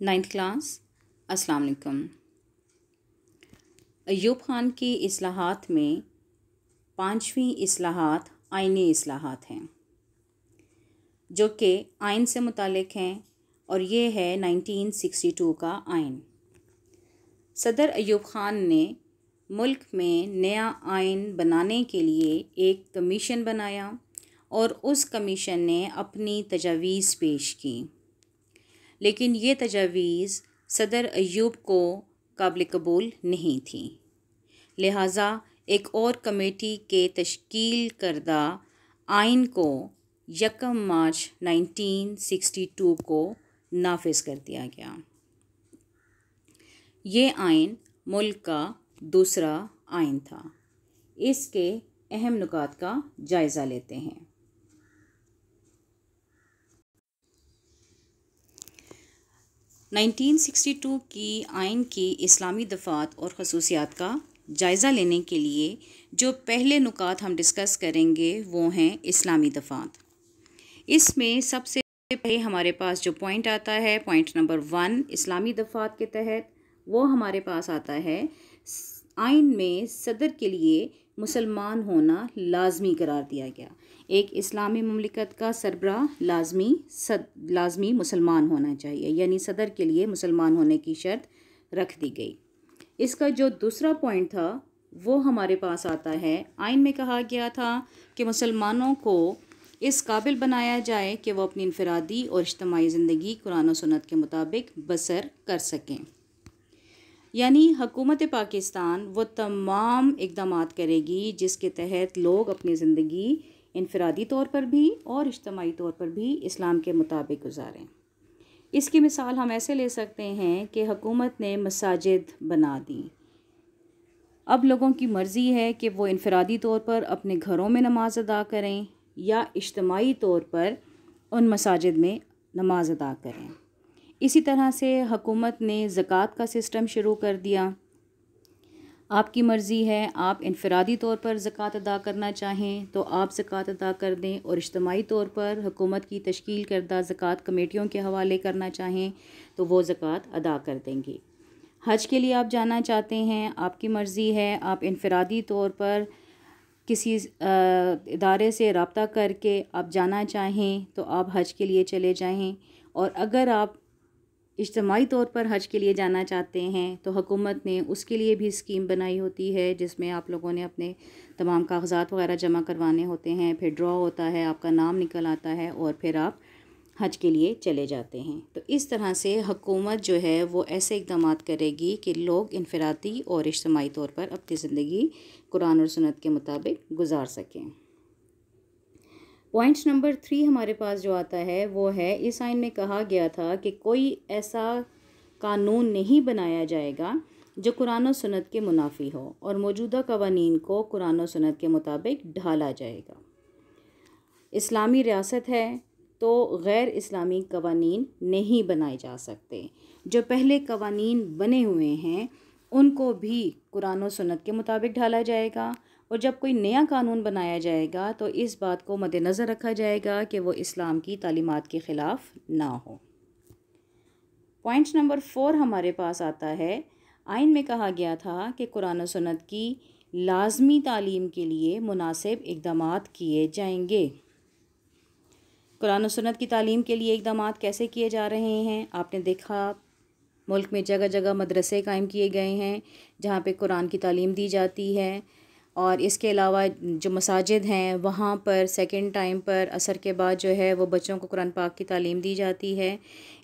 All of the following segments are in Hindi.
Ninth class. अस्सलाम वालेकुम। अय्यूब ख़ान की इस्लाहात में 5वीं इस्लाहात आइनी इस्लाहात हैं जो कि आइन से मुतालिक हैं और ये है 1962 का आइन। सदर अय्यूब ख़ान ने मुल्क में नया आइन बनाने के लिए एक कमीशन बनाया और उस कमीशन ने अपनी तजावीज़ पेश की, लेकिन ये तजावीज़ सदर अय्यूब को काबिल कबूल नहीं थी। लिहाजा एक और कमेटी के तश्कील करदा आइन को 1 मार्च 1962 को नाफिज कर दिया गया। ये आइन मुल्क का दूसरा आइन था। इसके अहम नुकात का जायज़ा लेते हैं। 1962 की आइन की इस्लामी दफ़ात और खसूसियात का जायज़ा लेने के लिए जो पहले नुकात हम डिस्कस करेंगे वो हैं इस्लामी दफ़ात। इसमें सबसे पहले हमारे पास जो पॉइंट आता है, पॉइंट नंबर 1 इस्लामी दफ़ात के तहत, वो हमारे पास आता है आइन में सदर के लिए मुसलमान होना लाजमी करार दिया गया। एक इस्लामी ममलिकत का सरबराह लाजमी मुसलमान होना चाहिए, यानी सदर के लिए मुसलमान होने की शर्त रख दी गई। इसका जो दूसरा पॉइंट था वो हमारे पास आता है, आइन में कहा गया था कि मुसलमानों को इस काबिल बनाया जाए कि वो अपनी इनफरादी और इज्तिमाई ज़िंदगी कुरान और सुन्नत के मुताबिक बसर कर सकें। यानी हुकूमत पाकिस्तान वो तमाम इक़दामात करेगी जिसके तहत लोग अपनी ज़िंदगी इनफरादी तौर पर भी और इज्तिमाई तौर पर भी इस्लाम के मुताबिक गुजारें। इसकी मिसाल हम ऐसे ले सकते हैं कि हुकूमत ने मसाजिद बना दी। अब लोगों की मर्ज़ी है कि वो इनफरादी तौर पर अपने घरों में नमाज अदा करें या इज्तिमाई तौर पर उन मसाजिद में नमाज अदा करें। इसी तरह से हुकूमत ने ज़कात का सिस्टम शुरू कर दिया। आपकी मर्ज़ी है, आप इनफरादी तौर पर ज़कात अदा करना चाहें तो आप ज़कात अदा कर दें और इज्तिमाई तौर पर हुकूमत की तश्कील करदा ज़कात कमेटियों के हवाले करना चाहें तो वो ज़कात अदा कर देंगी। हज के लिए आप जाना चाहते हैं, आपकी मर्ज़ी है, आप इनफरादी तौर पर किसी इदारे से रब्ता करके आप जाना चाहें तो आप हज के लिए चले जाएँ। और अगर आप इज्तिमाई तौर पर हज के लिए जाना चाहते हैं तो हुकूमत ने उसके लिए भी स्कीम बनाई होती है, जिसमें आप लोगों ने अपने तमाम कागज़ात वगैरह जमा करवाने होते हैं, फिर ड्रॉ होता है, आपका नाम निकल आता है और फिर आप हज के लिए चले जाते हैं। तो इस तरह से हुकूमत जो है वो ऐसे इक़दामात करेगी कि लोग इनफरादी और इज्तिमाई तौर पर अपनी ज़िंदगी कुरान और सुन्नत के मुताबिक गुजार सकें। पॉइंट नंबर 3 हमारे पास जो आता है वो है, इस आइन में कहा गया था कि कोई ऐसा कानून नहीं बनाया जाएगा जो कुरान और सुन्नत के मुनाफी हो और मौजूदा कवानीन को कुरान और सुन्नत के मुताबिक ढाला जाएगा। इस्लामी रियासत है तो गैर इस्लामी कवानीन नहीं बनाए जा सकते। जो पहले कवानीन बने हुए हैं उनको भी कुरान और सुन्नत के मुताबिक ढाला जाएगा और जब कोई नया कानून बनाया जाएगा तो इस बात को मद्देनज़र रखा जाएगा कि वो इस्लाम की तालीमात के ख़िलाफ़ ना हो। पॉइंट नंबर 4 हमारे पास आता है, आइन में कहा गया था कि कुरान और सुन्नत की लाजमी तालीम के लिए मुनासिब इक़दामात किए जाएंगे। कुरान और सुन्नत की तालीम के लिए इक़दामात कैसे किए जा रहे हैं? आपने देखा मुल्क में जगह जगह मदरसे कायम किए गए हैं जहाँ पे कुरान की तालीम दी जाती है और इसके अलावा जो मसाजिद हैं वहाँ पर सेकंड टाइम पर असर के बाद जो है वो बच्चों को कुरान पाक की तालीम दी जाती है।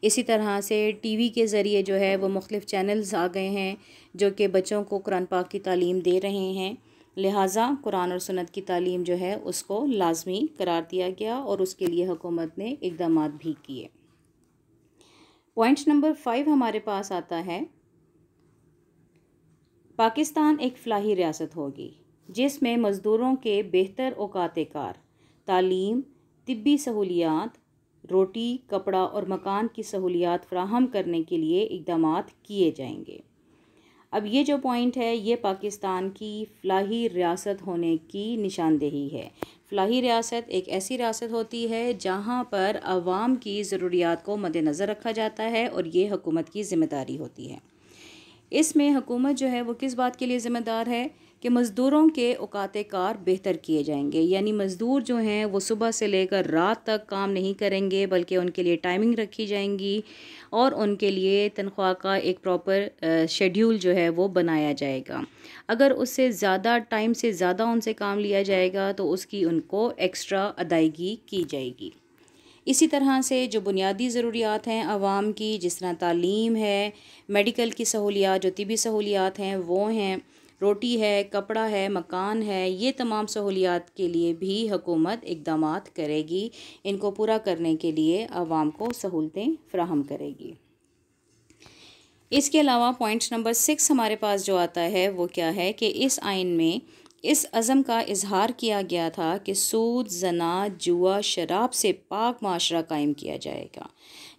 इसी तरह से टीवी के ज़रिए जो है वो मुख्तलिफ़ चैनल्स आ गए हैं जो कि बच्चों को कुरान पाक की तालीम दे रहे हैं। लिहाजा कुरान और सुन्नत की तालीम जो है उसको लाजमी करार दिया गया और उसके लिए हुकूमत ने इक़दामात भी किए। पॉइंट नंबर 5 हमारे पास आता है, पाकिस्तान एक फ़लाही रियासत होगी जिसमें मज़दूरों के बेहतर औकात कार, तालीम, तिब्बी सहूलियात, रोटी, कपड़ा और मकान की सहूलियात फ़राहम करने के लिए इक़दामात किए जाएंगे। अब ये जो पॉइंट है ये पाकिस्तान की फ़लाही रियासत होने की निशानदेही है। फ़लाही रियासत एक ऐसी रियासत होती है जहाँ पर अवाम की ज़रूरियात को मद्देनज़र रखा जाता है और ये हुकूमत की ज़िम्मेदारी होती है। इसमें हुकूमत जो है वो किस बात के लिए ज़िम्मेदार है कि मज़दूरों के औकात कार बेहतर किए जाएंगे, यानी मज़दूर जो हैं वो सुबह से लेकर रात तक काम नहीं करेंगे बल्कि उनके लिए टाइमिंग रखी जाएंगी और उनके लिए तनख्वाह का एक प्रॉपर शेड्यूल जो है वो बनाया जाएगा। अगर उससे ज़्यादा टाइम से ज़्यादा उनसे काम लिया जाएगा तो उसकी उनको एक्स्ट्रा अदायगी की जाएगी। इसी तरह से जो बुनियादी ज़रूरियात हैं आवाम की, जिस तरह तालीम है, मेडिकल की सहूलियात, जो तिबी सहूलियात हैं वो हैं, रोटी है, कपड़ा है, मकान है, ये तमाम सहूलियात के लिए भी हुकूमत इक़दामात करेगी। इनको पूरा करने के लिए आवाम को सहूलतें फ़राहम करेगी। इसके अलावा पॉइंट नंबर 6 हमारे पास जो आता है वो क्या है कि इस आइन में इस अज़म का इजहार किया गया था कि सूद, जना, जुआ, शराब से पाक माशरा कायम किया जाएगा।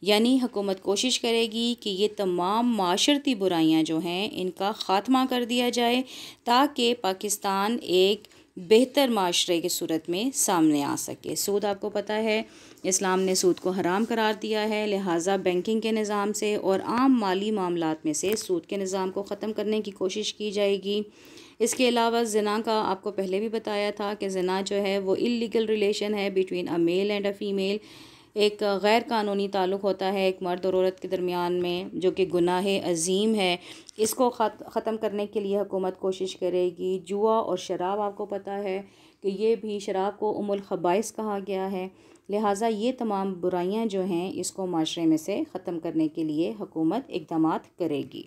यानी हुकूमत कोशिश करेगी कि ये तमाम माशरती बुराइयां जो हैं इनका ख़ात्मा कर दिया जाए ताकि पाकिस्तान एक बेहतर माशरे की सूरत में सामने आ सके। सूद आपको पता है इस्लाम ने सूद को हराम करार दिया है, लिहाजा बैंकिंग के निज़ाम से और आम माली मामलात में से सूद के निज़ाम को ख़त्म करने की कोशिश की जाएगी। इसके अलावा ज़िना का आपको पहले भी बताया था कि ज़िना जो है वो इल्लीगल रिलेशन है between a male and a female. एक गैर कानूनी ताल्लुक़ होता है एक मर्द और औरत के दरमियान में, जो कि गुनाह अज़ीम है। इसको ख़त्म करने के लिए हुकूमत कोशिश करेगी। जुआ और शराब आपको पता है कि ये भी, शराब को उम्मुल खबाइस कहा गया है, लिहाजा ये तमाम बुराइयां जो हैं इसको माशरे में से ख़त्म करने के लिए हुकूमत इक़दामात करेगी।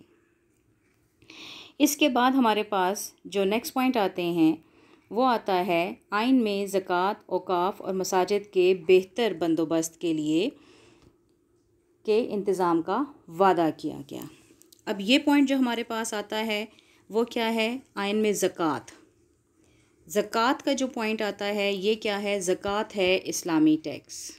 इसके बाद हमारे पास जो नेक्स्ट पॉइंट आते हैं वो आता है आइन में ज़कात, औकाफ़ और मसाजिद के बेहतर बंदोबस्त के लिए के इंतज़ाम का वादा किया गया। अब ये पॉइंट जो हमारे पास आता है वो क्या है, आइन में ज़कात। ज़कात का जो पॉइंट आता है ये क्या है, ज़कात है इस्लामी टैक्स।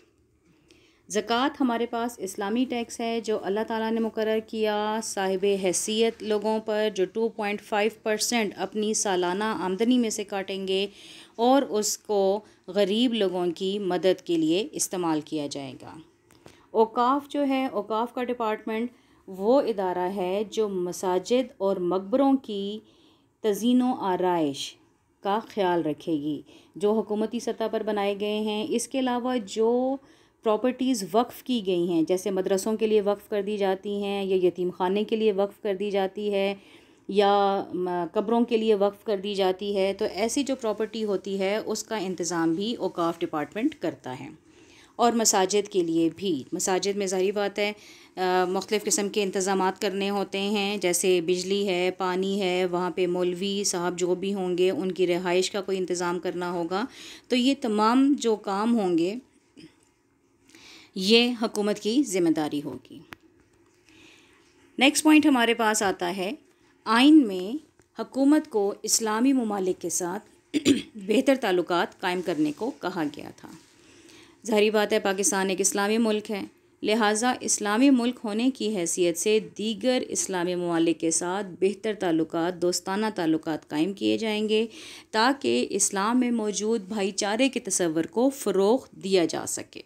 ज़कात हमारे पास इस्लामी टैक्स है जो अल्लाह ताला ने मुकर्रर किया साहिब हैसियत लोगों पर, जो 2.5% अपनी सालाना आमदनी में से काटेंगे और उसको गरीब लोगों की मदद के लिए इस्तेमाल किया जाएगा। औकाफ़ जो है, औकाफ़ का डिपार्टमेंट वो इदारा है जो मसाजिद और मकबरों की तज़ीनो आराइश का ख़्याल रखेगी जो हुकूमती सतह पर बनाए गए हैं। इसके अलावा जो प्रॉपर्टीज़ वक्फ़ की गई हैं, जैसे मदरसों के लिए वक्फ़ कर दी जाती हैं या यतीम खाने के लिए वक्फ़ कर दी जाती है या कब्रों के लिए वक्फ़ कर दी जाती है, तो ऐसी जो प्रॉपर्टी होती है उसका इंतज़ाम भी औकाफ़ डिपार्टमेंट करता है। और मसाजिद के लिए भी, मसाजिद में ज़ाहिर बात है मुख्तलिफ़ किस्म के इंतज़ामात करने होते हैं, जैसे बिजली है, पानी है, वहाँ पे मौलवी साहब जो भी होंगे उनकी रिहाइश का कोई इंतज़ाम करना होगा। तो ये तमाम जो काम होंगे ये हुकूमत की ज़िम्मेदारी होगी। नेक्स्ट पॉइंट हमारे पास आता है आइन में हुकूमत को इस्लामी ममालिक के साथ बेहतर ताल्लुकात कायम करने को कहा गया था। ज़ाहिर बात है पाकिस्तान एक इस्लामी मुल्क है, लिहाजा इस्लामी मुल्क होने की हैसियत से दीगर इस्लामी ममालिक के साथ बेहतर ताल्लुकात, दोस्ताना ताल्लुकात कायम किए जाएंगे ताकि इस्लाम में मौजूद भाईचारे के तस्वर को फ़रोग़ दिया जा सके।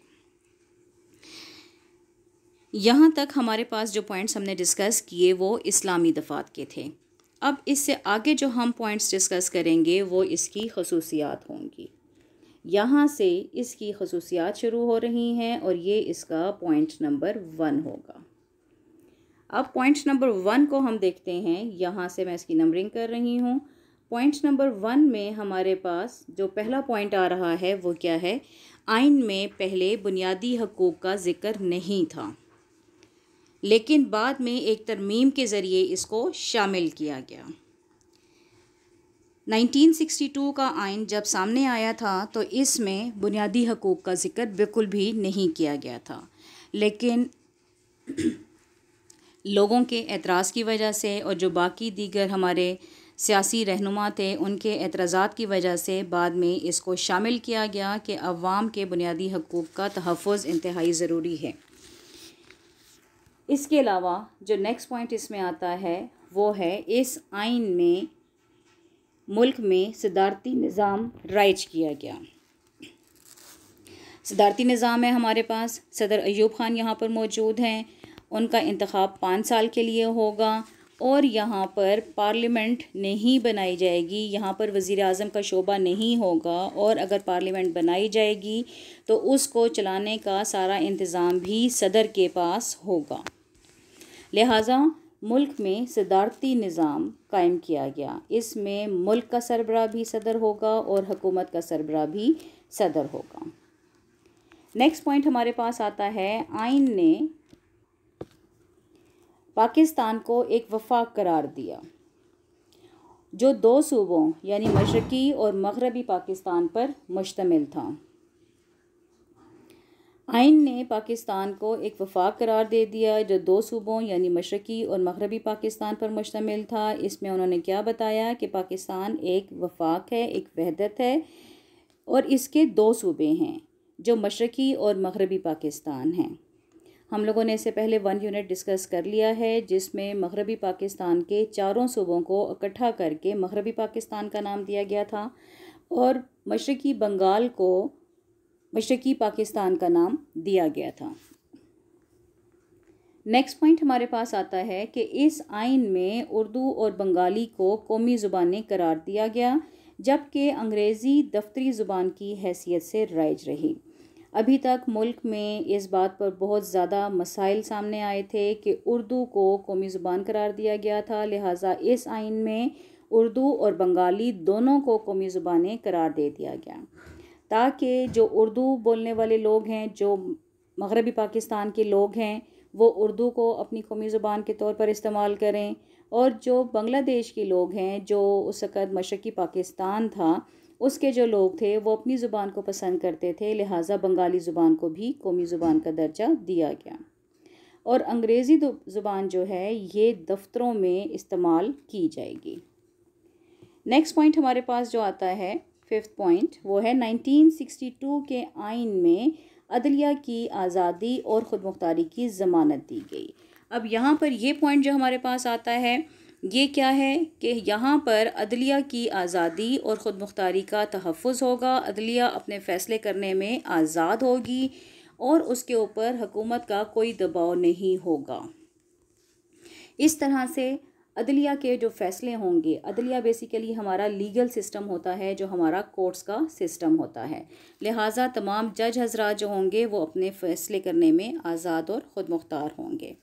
यहाँ तक हमारे पास जो पॉइंट्स हमने डिस्कस किए वो इस्लामी दफ़ात के थे। अब इससे आगे जो हम पॉइंट्स डिस्कस करेंगे वो इसकी खसूसियात होंगी। यहाँ से इसकी खसूसियात शुरू हो रही हैं और ये इसका पॉइंट नंबर 1 होगा। अब पॉइंट नंबर 1 को हम देखते हैं, यहाँ से मैं इसकी नंबरिंग कर रही हूँ। पॉइंट नंबर 1 में हमारे पास जो पहला पॉइंट आ रहा है वो क्या है, आइन में पहले बुनियादी हकूक़ का ज़िक्र नहीं था, लेकिन बाद में एक तरमीम के ज़रिए इसको शामिल किया गया। 1962 का आइन जब सामने आया था तो इसमें बुनियादी हकूक़ का ज़िक्र बिल्कुल भी नहीं किया गया था, लेकिन लोगों के एतराज़ की वजह से और जो बाकी दीगर हमारे सियासी रहनुमा थे उनके एतराज़ात की वजह से बाद में इसको शामिल किया गया कि अवाम के बुनियादी हकूक़ का तहफ़्फ़ुज़ इंतहाई ज़रूरी है। इसके अलावा जो नेक्स्ट पॉइंट इसमें आता है, वो है इस आइन में मुल्क में सदारती निज़ाम राइज किया गया। सदारती निज़ाम है हमारे पास, सदर अयूब ख़ान यहाँ पर मौजूद हैं, उनका इंतखाब 5 साल के लिए होगा और यहाँ पर पार्लियामेंट नहीं बनाई जाएगी, यहाँ पर वज़ीर आज़म का शोबा नहीं होगा और अगर पार्लियामेंट बनाई जाएगी तो उसको चलाने का सारा इंतज़ाम भी सदर के पास होगा। लिहाजा मुल्क में सदारती निज़ाम कायम किया गया। इसमें मुल्क का सरबराह भी सदर होगा और हुकूमत का सरबराह भी सदर होगा। नेक्स्ट पॉइंट हमारे पास आता है, आइन ने पाकिस्तान को एक वफाक करार दिया जो 2 सूबों यानी मशरक़ी और मगरबी पाकिस्तान पर मुश्तमिल था। आइन ने पाकिस्तान को एक वफाक करार दे दिया जो 2 सूबों यानी मशरक़ी और मगरबी पाकिस्तान पर मुश्तमिल था। इसमें उन्होंने क्या बताया कि पाकिस्तान एक वफाक है, एक वहदत है और इसके 2 सूबे हैं जो मशरक़ी और मगरबी पाकिस्तान हैं। हम लोगों ने इससे पहले 1 यूनिट डिस्कस कर लिया है जिसमें मगरबी पाकिस्तान के 4 सूबों को इकट्ठा करके मगरबी पाकिस्तान का नाम दिया गया था और मशरक़ी बंगाल को मशरक़ी पाकिस्तान का नाम दिया गया था। नेक्स्ट पॉइंट हमारे पास आता है कि इस आइन में उर्दू और बंगाली को कौमी ज़ुबानें करार दिया गया जबकि अंग्रेज़ी दफ्तरी ज़ुबान की हैसियत से राइज रही। अभी तक मुल्क में इस बात पर बहुत ज़्यादा मसाइल सामने आए थे कि उर्दू को कौमी ज़ुबान करार दिया गया था, लिहाजा इस आइन में उर्दू और बंगाली दोनों को कौमी ज़ुबानें करार दे दिया गया ताकि जो उर्दू बोलने वाले लोग हैं, जो मगरबी पाकिस्तान के लोग हैं, वो उर्दू को अपनी कौमी ज़ुबान के तौर पर इस्तेमाल करें और जो बांग्लादेश के लोग हैं, जो उस वक़्त मशरक़ी पाकिस्तान था, उसके जो लोग थे वो अपनी ज़ुबान को पसंद करते थे, लिहाजा बंगाली ज़ुबान को भी कौमी ज़ुबान का दर्जा दिया गया। और अंग्रेज़ी ज़ुबान जो है ये दफ्तरों में इस्तेमाल की जाएगी। नेक्स्ट पॉइंट हमारे पास जो आता है 5th पॉइंट, वो है 1962 के आइन में अदलिया की आज़ादी और ख़ुद मुख्तारी की ज़मानत दी गई। अब यहाँ पर ये पॉइंट जो हमारे पास आता है ये क्या है कि यहाँ पर अदलिया की आज़ादी और ख़ुद मुख्तारी का तहफ़्फ़ुज़ होगा, अदलिया अपने फ़ैसले करने में आज़ाद होगी और उसके ऊपर हुकूमत का कोई दबाव नहीं होगा। इस तरह से अदलिया के जो फ़ैसले होंगे, अदलिया बेसिकली हमारा लीगल सिस्टम होता है जो हमारा कोर्ट्स का सिस्टम होता है, लिहाजा तमाम जज हज़रात जो होंगे वो अपने फ़ैसले करने में आज़ाद और ख़ुद मुख्तार होंगे।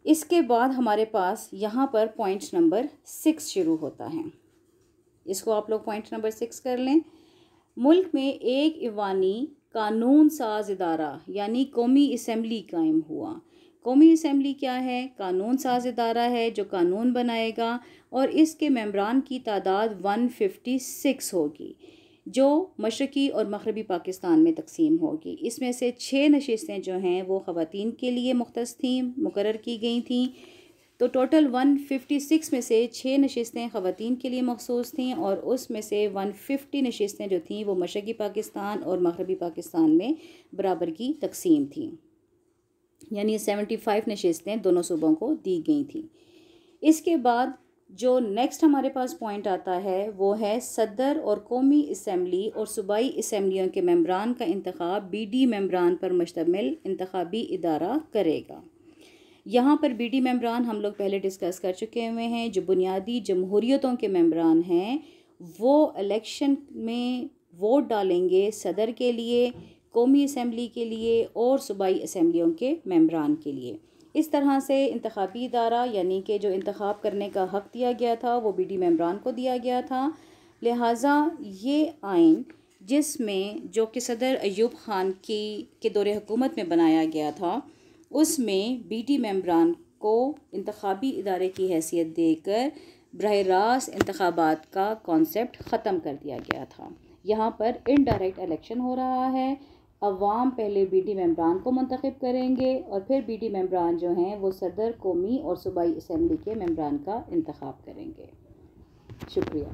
इसके बाद हमारे पास यहाँ पर पॉइंट नंबर 6 शुरू होता है, इसको आप लोग पॉइंट नंबर 6 कर लें। मुल्क में एक ईवानी कानून साज इदारा यानी कौमी असम्बली कायम हुआ। कौमी असम्बली क्या है? कानून साज इदारा है जो कानून बनाएगा और इसके मेंबरान की तादाद 156 होगी जो मशरक़ी और मगरबी पाकिस्तान में तकसीम होगी। इसमें से 6 नशिस्तें जो हैं वो ख़वातीन के लिए मुख्तस थीं, मुकर्रर की गई थीं। तो टोटल 156 में से 6 नशिस्तें ख़वातीन के लिए मखसूस थीं और उसमें से 150 नशिस्तें जो थीं वो मशरक़ी पाकिस्तान और मगरबी पाकिस्तान में बराबर की तकसीम थीं, यानी 75 नशिस्तें दोनों सूबों को दी गई थीं। इसके बाद जो नेक्स्ट हमारे पास पॉइंट आता है वो है सदर और कौमी असम्बली और सूबाई असम्बलियों के मेंबरान का इंतखाब बीडी मेंबरान पर मुश्तमिल इंतखाबी इदारा करेगा। यहाँ पर बीडी मेंबरान हम लोग पहले डिस्कस कर चुके हुए हैं। जो बुनियादी जमहूरियतों के मेंबरान हैं वो इलेक्शन में वोट डालेंगे सदर के लिए, कौमी असम्बली के लिए और सूबाई असम्बलियों के मेंबरान के लिए। इस तरह से इंतखाबी इदारा यानी कि जो इंतखाब करने का हक़ दिया गया था वो बीडी मेंबरान को दिया गया था। लिहाजा ये आइन जिसमें जो कि सदर अयूब ख़ान के दौरे हुकूमत में बनाया गया था उसमें बीडी मेंबरान को इंतखाबी इदारे की हैसियत देकर बराह रास्त इंतखाबात का कॉन्सेप्ट ख़त्म कर दिया गया था। यहाँ पर इनडायरेक्ट इलेक्शन हो रहा है। अवाम पहले बीडी मेंबरान को मुंतखब करेंगे और फिर बीडी मेंबरान जो हैं वो सदर, कौमी और सूबाई असम्बली के मेंबरान का इंतखाब करेंगे। शुक्रिया।